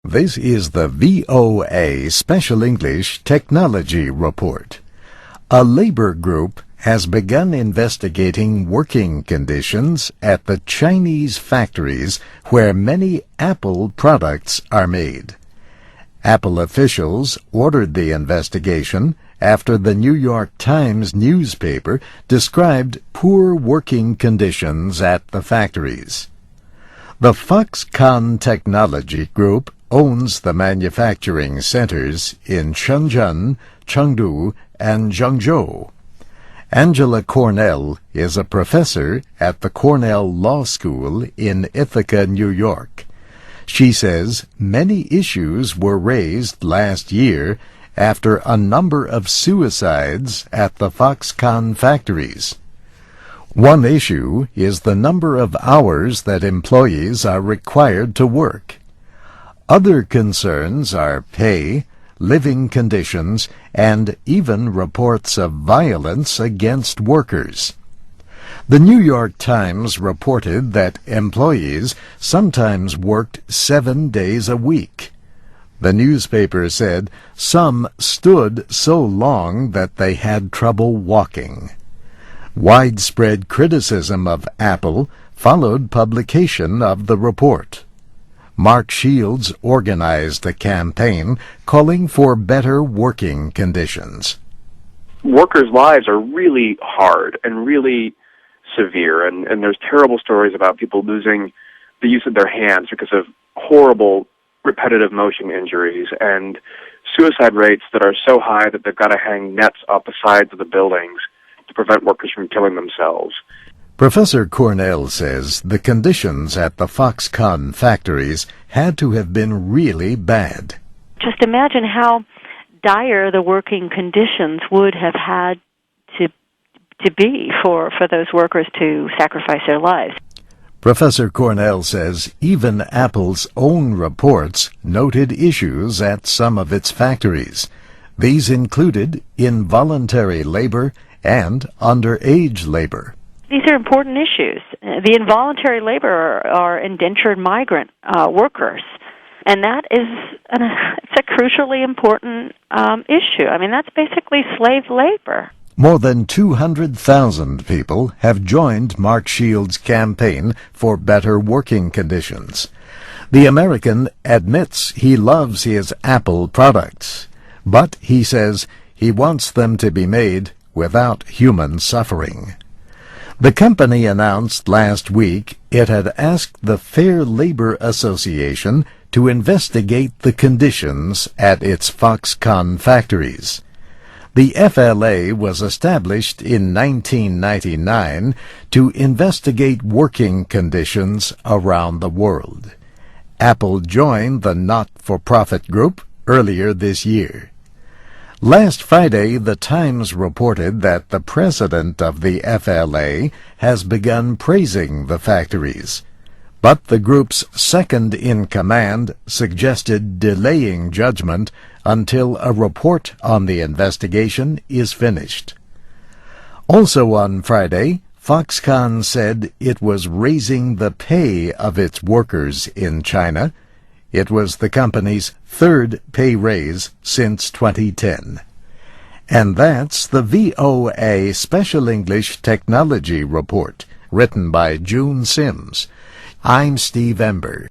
This is the VOA Special English Technology Report. A labor group has begun investigating working conditions at the Chinese factories where many Apple products are made. Apple officials ordered the investigation after the New York Times newspaper described poor working conditions at the factories. The Foxconn Technology Group owns the manufacturing centers in Shenzhen, Chengdu, and Zhengzhou. Angela Cornell is a professor at the Cornell Law School in Ithaca, New York. She says many issues were raised last year after a number of suicides at the Foxconn factories. One issue is the number of hours that employees are required to work. Other concerns are pay, living conditions, and even reports of violence against workers. The New York Times reported that employees sometimes worked 7 days a week. The newspaper said some stood so long that they had trouble walking. Widespread criticism of Apple followed publication of the report. Mark Shields organized a campaign calling for better working conditions. Workers' lives are really hard and really severe, and there's terrible stories about people losing the use of their hands because of horrible repetitive motion injuries and suicide rates that are so high that they've got to hang nets up the sides of the buildings to prevent workers from killing themselves. Professor Cornell says the conditions at the Foxconn factories had to have been really bad. Just imagine how dire the working conditions would have had to be for those workers to sacrifice their lives. Professor Cornell says even Apple's own reports noted issues at some of its factories. These included involuntary labor and underage labor. These are important issues. The involuntary labor are indentured migrant workers, and that is it's a crucially important issue. I mean, that's basically slave labor. More than 200,000 people have joined Mark Shields' campaign for better working conditions. The American admits he loves his Apple products, but he says he wants them to be made without human suffering. The company announced last week it had asked the Fair Labor Association to investigate the conditions at its Foxconn factories. The FLA was established in 1999 to investigate working conditions around the world. Apple joined the not-for-profit group earlier this year. Last Friday, the Times reported that the president of the FLA has begun praising the factories, but the group's second-in-command suggested delaying judgment until a report on the investigation is finished. Also on Friday, Foxconn said it was raising the pay of its workers in China. It was the company's third pay raise since 2010. And that's the VOA Special English Technology Report, written by June Sims. I'm Steve Ember.